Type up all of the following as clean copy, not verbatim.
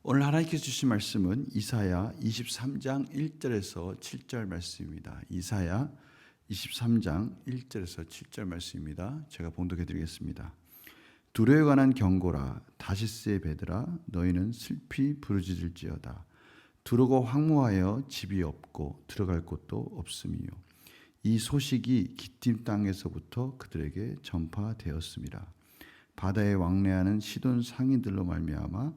오늘 하나님께서 주신 말씀은 이사야 23장 1절에서 7절 말씀입니다. 이사야 23장 1절에서 7절 말씀입니다. 제가 봉독해 드리겠습니다. 두려에 관한 경고라. 다시스의 배들아, 너희는 슬피 부르짖을지어다. 두로가 황무하여 집이 없고 들어갈 곳도 없음이요, 이 소식이 기띔 땅에서부터 그들에게 전파되었음이라. 바다에 왕래하는 시돈 상인들로 말미암아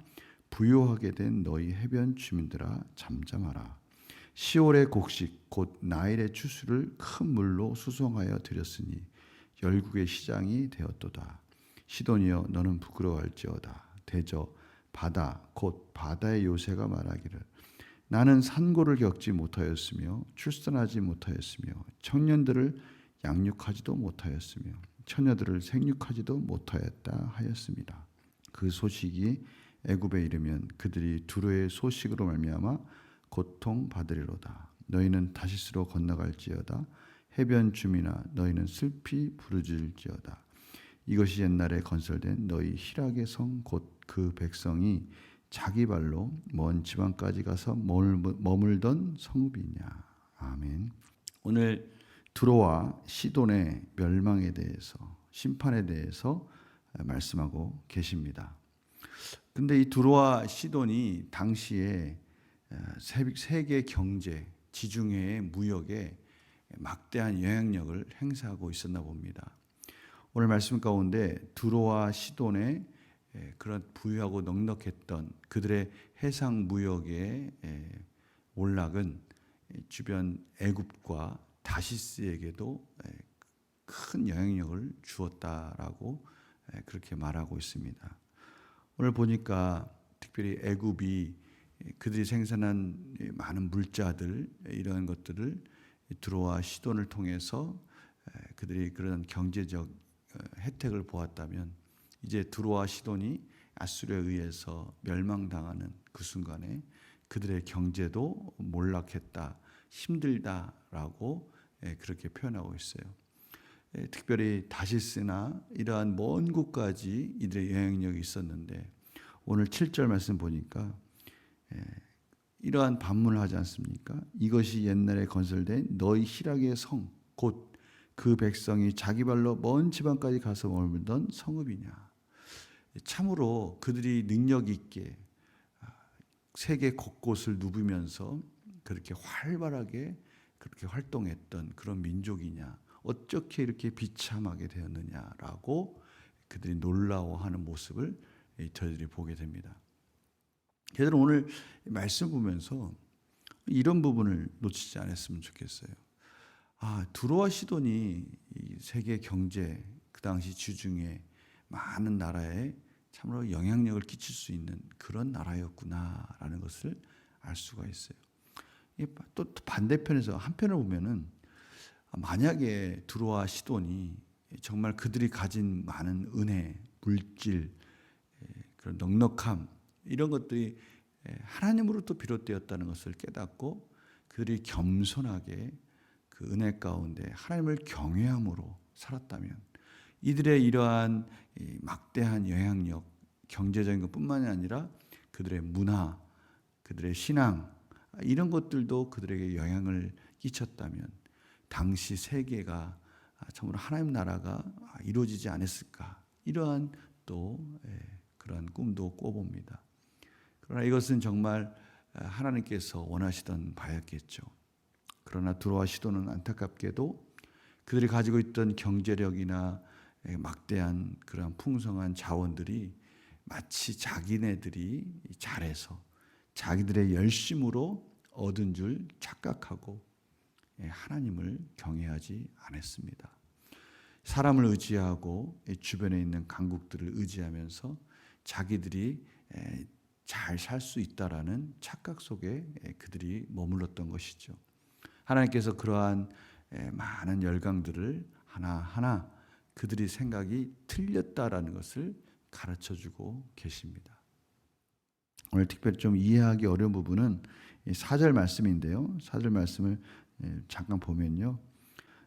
부요하게 된 너희 해변 주민들아, 잠잠하라. 시올의 곡식 곧 나일의 추수를 큰 물로 수송하여 드렸으니 열국의 시장이 되었도다. 시돈이여, 너는 부끄러워할지어다. 대저 바다 곧 바다의 요새가 말하기를, 나는 산고를 겪지 못하였으며 출산하지 못하였으며 청년들을 양육하지도 못하였으며 처녀들을 생육하지도 못하였다 하였습니다. 그 소식이 애굽에 이르면 그들이 두로의 소식으로 말미암아 고통받으리로다. 너희는 다시스로 건너갈지어다. 해변 주민아, 너희는 슬피 부르짖을지어다. 이것이 옛날에 건설된 너희 희락의 성 곧 그 백성이 자기 발로 먼 지방까지 가서 머물던 성읍이냐. 아멘. 오늘 두로와 시돈의 멸망에 대해서, 심판에 대해서 말씀하고 계십니다. 근데 이 두로와 시돈이 당시에 세계 경제, 지중해의 무역에 막대한 영향력을 행사하고 있었나 봅니다. 오늘 말씀 가운데 두로와 시돈의 그런 부유하고 넉넉했던 그들의 해상 무역의 올락은 주변 애굽과 다시스에게도 큰 영향력을 주었다라고 그렇게 말하고 있습니다. 오늘 보니까 특별히 애굽이 그들이 생산한 많은 물자들, 이런 것들을 두로와 시돈을 통해서 그들이 그런 경제적 혜택을 보았다면, 이제 두로와 시돈이 아수르에 의해서 멸망당하는 그 순간에 그들의 경제도 몰락했다, 힘들다라고 그렇게 표현하고 있어요. 특별히 다시스나 이러한 먼 곳까지 이들의 영향력이 있었는데, 오늘 7절 말씀 보니까 이러한 반문을 하지 않습니까? 이것이 옛날에 건설된 너희 희락의 성 곧 그 백성이 자기 발로 먼 지방까지 가서 머물던 성읍이냐. 참으로 그들이 능력 있게 세계 곳곳을 누비면서 그렇게 활발하게 그렇게 활동했던 그런 민족이냐, 어떻게 이렇게 비참하게 되었느냐라고 그들이 놀라워하는 모습을 저희들이 보게 됩니다. 저희들은 오늘 말씀 보면서 이런 부분을 놓치지 않았으면 좋겠어요. 두로와 시돈이 세계 경제, 그 당시 주중에 많은 나라에 참으로 영향력을 끼칠 수 있는 그런 나라였구나라는 것을 알 수가 있어요. 또 반대편에서 한편을 보면은, 만약에 두로와 시돈이 정말 그들이 가진 많은 은혜, 물질, 그런 넉넉함, 이런 것들이 하나님으로부터 비롯되었다는 것을 깨닫고 그들이 겸손하게 그 은혜 가운데 하나님을 경외함으로 살았다면, 이들의 이러한 막대한 영향력, 경제적인 것뿐만이 아니라 그들의 문화, 그들의 신앙, 이런 것들도 그들에게 영향을 끼쳤다면 당시 세계가 참으로 하나님 나라가 이루어지지 않았을까, 이러한 또 그러한 꿈도 꿔봅니다. 그러나 이것은 정말 하나님께서 원하시던 바였겠죠. 그러나 두로와 시돈은 안타깝게도 그들이 가지고 있던 경제력이나 막대한 그런 풍성한 자원들이 마치 자기네들이 잘해서 자기들의 열심으로 얻은 줄 착각하고 하나님을 경외하지 않았습니다. 사람을 의지하고 주변에 있는 강국들을 의지하면서 자기들이 잘 살 수 있다라는 착각 속에 그들이 머물렀던 것이죠. 하나님께서 그러한 많은 열강들을 하나하나 그들이 생각이 틀렸다라는 것을 가르쳐주고 계십니다. 오늘 특별히 좀 이해하기 어려운 부분은 4절 말씀인데요. 4절 말씀을 잠깐 보면요,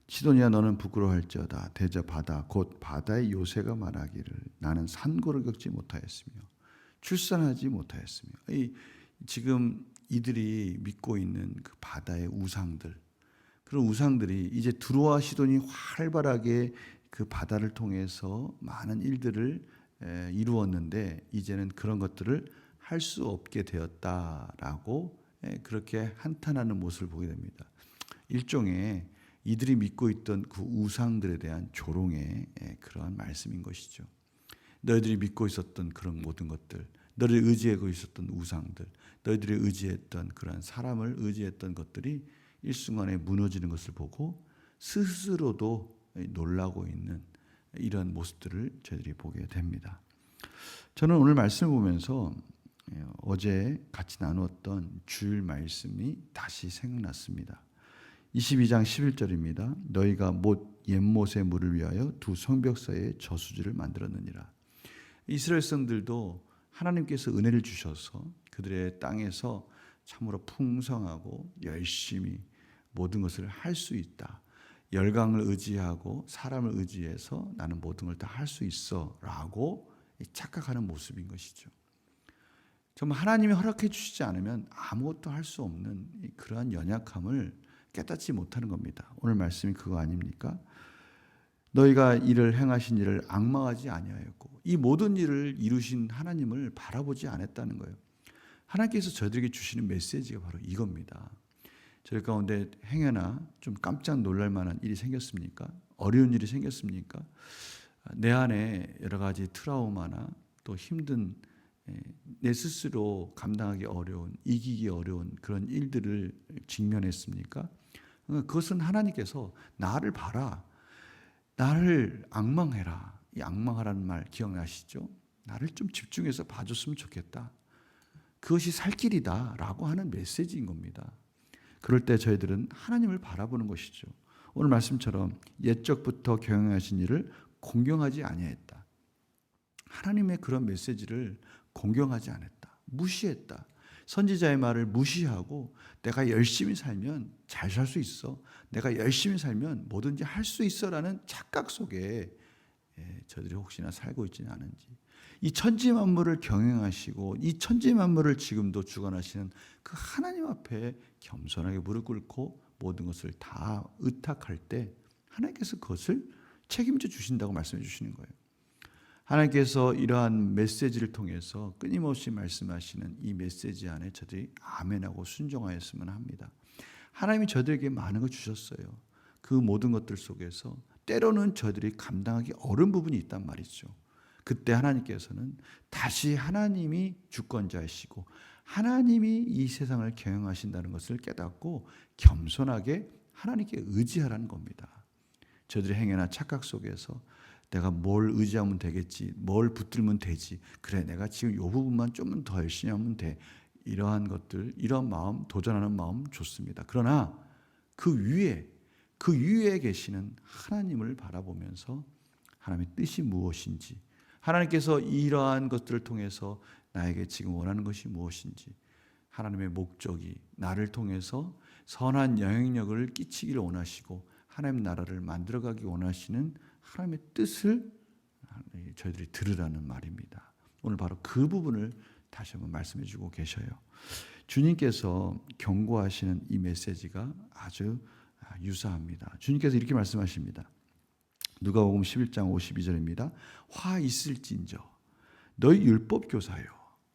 시돈이야, 너는 부끄러워할지어다. 대저 바다 곧 바다의 요새가 말하기를, 나는 산고를 겪지 못하였으며 출산하지 못하였으며. 지금 이들이 믿고 있는 그 바다의 우상들, 그런 우상들이 이제 두로와 시돈이 활발하게 그 바다를 통해서 많은 일들을 이루었는데 이제는 그런 것들을 할 수 없게 되었다라고 그렇게 한탄하는 모습을 보게 됩니다. 일종의 이들이 믿고 있던 그 우상들에 대한 조롱의 그러한 말씀인 것이죠. 너희들이 믿고 있었던 그런 모든 것들, 너희들이 의지하고 있었던 우상들, 너희들이 의지했던 그런 사람을 의지했던 것들이 일순간에 무너지는 것을 보고 스스로도 놀라고 있는 이런 모습들을 저희들이 보게 됩니다. 저는 오늘 말씀을 보면서 어제 같이 나누었던 주일 말씀이 다시 생각났습니다. 22장 11절입니다. 너희가 옛못의 물을 위하여 두 성벽 사이에 저수지를 만들었느니라. 이스라엘 백성들도 하나님께서 은혜를 주셔서 그들의 땅에서 참으로 풍성하고 열심히 모든 것을 할 수 있다. 열강을 의지하고 사람을 의지해서 나는 모든 걸 다 할 수 있어 라고 착각하는 모습인 것이죠. 정말 하나님이 허락해 주시지 않으면 아무것도 할 수 없는 그러한 연약함을 깨닫지 못하는 겁니다. 오늘 말씀이 그거 아닙니까? 너희가 이를 행하신 일을 앙망하지 아니하였고 이 모든 일을 이루신 하나님을 바라보지 않았다는 거예요. 하나님께서 저희들에게 주시는 메시지가 바로 이겁니다. 저희 가운데 행여나 좀 깜짝 놀랄 만한 일이 생겼습니까? 어려운 일이 생겼습니까? 내 안에 여러 가지 트라우마나 또 힘든 내 스스로 감당하기 어려운, 이기기 어려운 그런 일들을 직면했습니까? 그것은 하나님께서 나를 봐라, 나를 앙망해라. 이 앙망하라는 말 기억나시죠? 나를 좀 집중해서 봐줬으면 좋겠다. 그것이 살 길이다 라고 하는 메시지인 겁니다. 그럴 때 저희들은 하나님을 바라보는 것이죠. 오늘 말씀처럼 옛적부터 경영하신 일을 공경하지 아니했다. 하나님의 그런 메시지를 공경하지 않았다. 무시했다. 선지자의 말을 무시하고 내가 열심히 살면 잘 살 수 있어. 내가 열심히 살면 뭐든지 할 수 있어라는 착각 속에 저들이 혹시나 살고 있지는 않은지. 이 천지 만물을 경영하시고 이 천지 만물을 지금도 주관하시는 그 하나님 앞에 겸손하게 무릎 꿇고 모든 것을 다 의탁할 때 하나님께서 그것을 책임져 주신다고 말씀해 주시는 거예요. 하나님께서 이러한 메시지를 통해서 끊임없이 말씀하시는 이 메시지 안에 저들이 아멘하고 순종하였으면 합니다. 하나님이 저들에게 많은 걸 주셨어요. 그 모든 것들 속에서 때로는 저들이 감당하기 어려운 부분이 있단 말이죠. 그때 하나님께서는 다시 하나님이 주권자이시고 하나님이 이 세상을 경영하신다는 것을 깨닫고 겸손하게 하나님께 의지하라는 겁니다. 저들의 행여나 착각 속에서 내가 뭘 의지하면 되겠지, 뭘 붙들면 되지, 그래 내가 지금 이 부분만 좀 더 열심히 하면 돼, 이러한 것들, 이런 마음, 도전하는 마음 좋습니다. 그러나 그 위에 계시는 하나님을 바라보면서 하나님의 뜻이 무엇인지, 하나님께서 이러한 것들을 통해서 나에게 지금 원하는 것이 무엇인지, 하나님의 목적이 나를 통해서 선한 영향력을 끼치기를 원하시고 하나님 나라를 만들어가기 원하시는 하나님의 뜻을 저희들이 들으라는 말입니다. 오늘 바로 그 부분을 다시 한번 말씀해 주고 계셔요. 주님께서 경고하시는 이 메시지가 아주 유사합니다. 주님께서 이렇게 말씀하십니다. 누가복음 11장 52절입니다. 화 있을진저 너희 율법 교사요.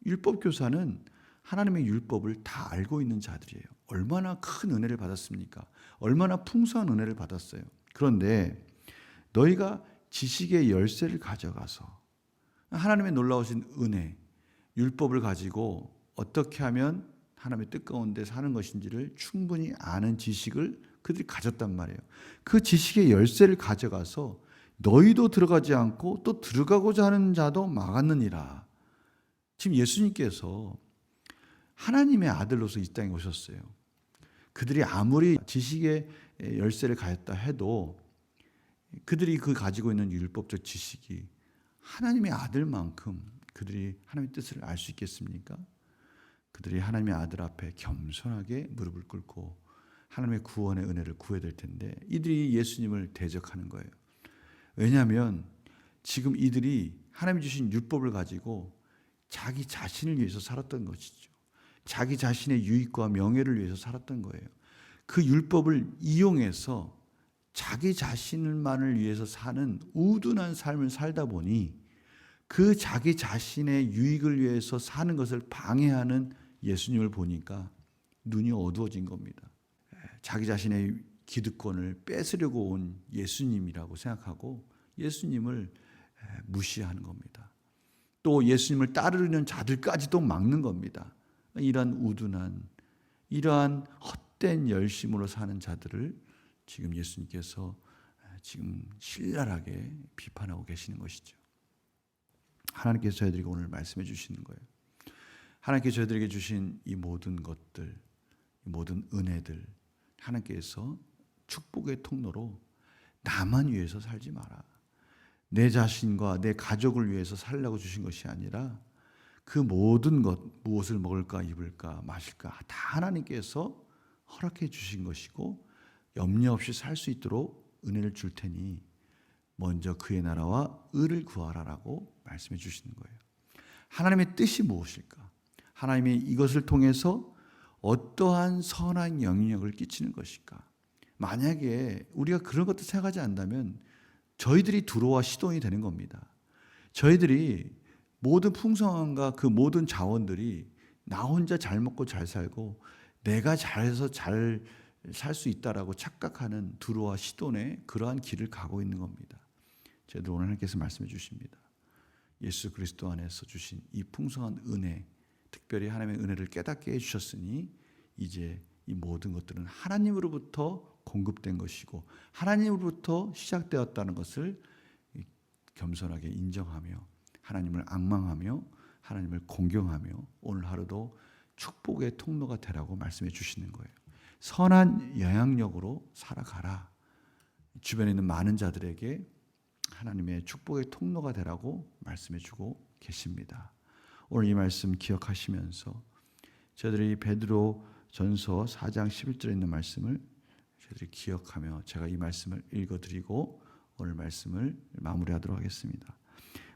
율법 교사는 하나님의 율법을 다 알고 있는 자들이에요. 얼마나 큰 은혜를 받았습니까? 얼마나 풍성한 은혜를 받았어요. 그런데 너희가 지식의 열쇠를 가져가서 하나님의 놀라우신 은혜, 율법을 가지고 어떻게 하면 하나님의 뜻 가운데 사는 것인지를 충분히 아는 지식을 그들이 가졌단 말이에요. 그 지식의 열쇠를 가져가서 너희도 들어가지 않고 또 들어가고자 하는 자도 막았느니라. 지금 예수님께서 하나님의 아들로서 이 땅에 오셨어요. 그들이 아무리 지식의 열쇠를 가졌다 해도 그들이 그 가지고 있는 율법적 지식이 하나님의 아들만큼 그들이 하나님의 뜻을 알 수 있겠습니까? 그들이 하나님의 아들 앞에 겸손하게 무릎을 꿇고 하나님의 구원의 은혜를 구해야 될 텐데 이들이 예수님을 대적하는 거예요. 왜냐하면 지금 이들이 하나님이 주신 율법을 가지고 자기 자신을 위해서 살았던 것이죠. 자기 자신의 유익과 명예를 위해서 살았던 거예요. 그 율법을 이용해서 자기 자신만을 위해서 사는 우둔한 삶을 살다 보니 그 자기 자신의 유익을 위해서 사는 것을 방해하는 예수님을 보니까 눈이 어두워진 겁니다. 자기 자신의 기득권을 뺏으려고 온 예수님이라고 생각하고 예수님을 무시하는 겁니다. 또 예수님을 따르는 자들까지도 막는 겁니다. 이러한 우둔한, 이러한 헛된 열심으로 사는 자들을 지금 예수님께서 지금 신랄하게 비판하고 계시는 것이죠. 하나님께서 저희들에게 오늘 말씀해 주시는 거예요. 하나님께서 저희들에게 주신 이 모든 것들, 이 모든 은혜들, 하나님께서 축복의 통로로 나만 위해서 살지 마라. 내 자신과 내 가족을 위해서 살려고 주신 것이 아니라 그 모든 것, 무엇을 먹을까, 입을까, 마실까 다 하나님께서 허락해 주신 것이고 염려 없이 살 수 있도록 은혜를 줄 테니 먼저 그의 나라와 의를 구하라라고 말씀해 주시는 거예요. 하나님의 뜻이 무엇일까? 하나님이 이것을 통해서 어떠한 선한 영향력을 끼치는 것일까? 만약에 우리가 그런 것도 생각하지 않는다면 저희들이 두로와 시돈이 되는 겁니다. 저희들이 모든 풍성함과 그 모든 자원들이 나 혼자 잘 먹고 잘 살고 내가 잘해서 잘 살 수 있다라고 착각하는 두로와 시돈의 그러한 길을 가고 있는 겁니다. 저희들 오늘 하나님께서 말씀해 주십니다. 예수 그리스도 안에서 주신 이 풍성한 은혜, 특별히 하나님의 은혜를 깨닫게 해주셨으니 이제 이 모든 것들은 하나님으로부터 공급된 것이고 하나님으로부터 시작되었다는 것을 겸손하게 인정하며 하나님을 앙망하며 하나님을 공경하며 오늘 하루도 축복의 통로가 되라고 말씀해 주시는 거예요. 선한 영향력으로 살아가라. 주변에 있는 많은 자들에게 하나님의 축복의 통로가 되라고 말씀해 주고 계십니다. 오늘 이 말씀 기억하시면서 저희들이 베드로 전서 4장 11절에 있는 말씀을 저희들이 기억하며 제가 이 말씀을 읽어드리고 오늘 말씀을 마무리하도록 하겠습니다.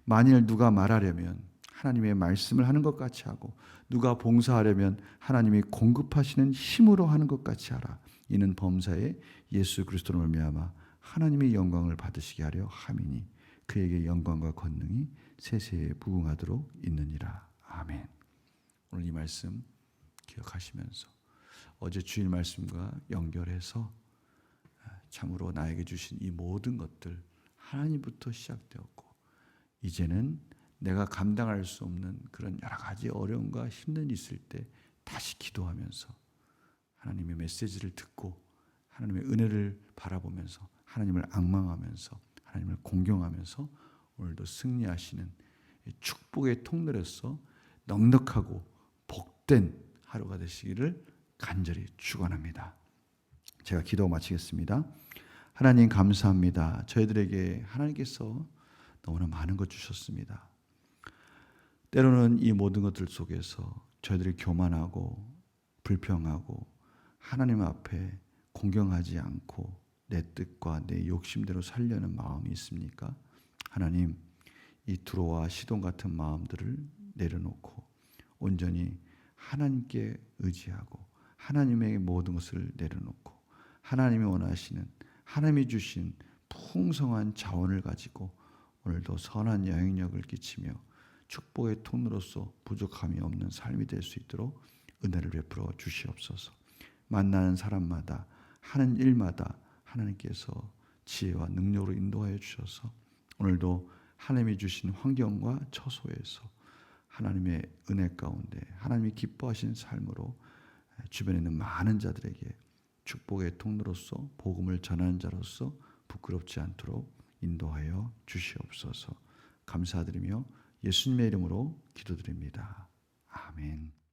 만일 누가 말하려면 하나님의 말씀을 하는 것 같이 하고 누가 봉사하려면 하나님이 공급하시는 힘으로 하는 것 같이 하라. 이는 범사에 예수 그리스도로 말미암아 하나님의 영광을 받으시게 하려 함이니 그에게 영광과 권능이 세세에 부응하도록 있느니라. 아멘. 오늘 이 말씀 기억하시면서 어제 주일 말씀과 연결해서 참으로 나에게 주신 이 모든 것들 하나님부터 시작되었고 이제는 내가 감당할 수 없는 그런 여러 가지 어려움과 힘든 일이 있을 때 다시 기도하면서 하나님의 메시지를 듣고 하나님의 은혜를 바라보면서 하나님을 앙망하면서 하나님을 공경하면서 오늘도 승리하시는 축복의 통로로서 넉넉하고 복된 하루가 되시기를 간절히 축원합니다. 제가 기도 마치겠습니다. 하나님 감사합니다. 저희들에게 하나님께서 너무나 많은 것 주셨습니다. 때로는 이 모든 것들 속에서 저희들이 교만하고 불평하고 하나님 앞에 공경하지 않고 내 뜻과 내 욕심대로 살려는 마음이 있습니까? 하나님, 이 두로와 시돈 같은 마음들을 내려놓고 온전히 하나님께 의지하고 하나님의 모든 것을 내려놓고 하나님이 원하시는 하나님이 주신 풍성한 자원을 가지고 오늘도 선한 영향력을 끼치며 축복의 통로로서 부족함이 없는 삶이 될 수 있도록 은혜를 베풀어 주시옵소서. 만나는 사람마다 하는 일마다 하나님께서 지혜와 능력으로 인도하여 주셔서 오늘도 하나님이 주신 환경과 처소에서 하나님의 은혜 가운데 하나님이 기뻐하신 삶으로 주변에 있는 많은 자들에게 축복의 통로로서 복음을 전하는 자로서 부끄럽지 않도록 인도하여 주시옵소서. 감사드리며 예수님의 이름으로 기도드립니다. 아멘.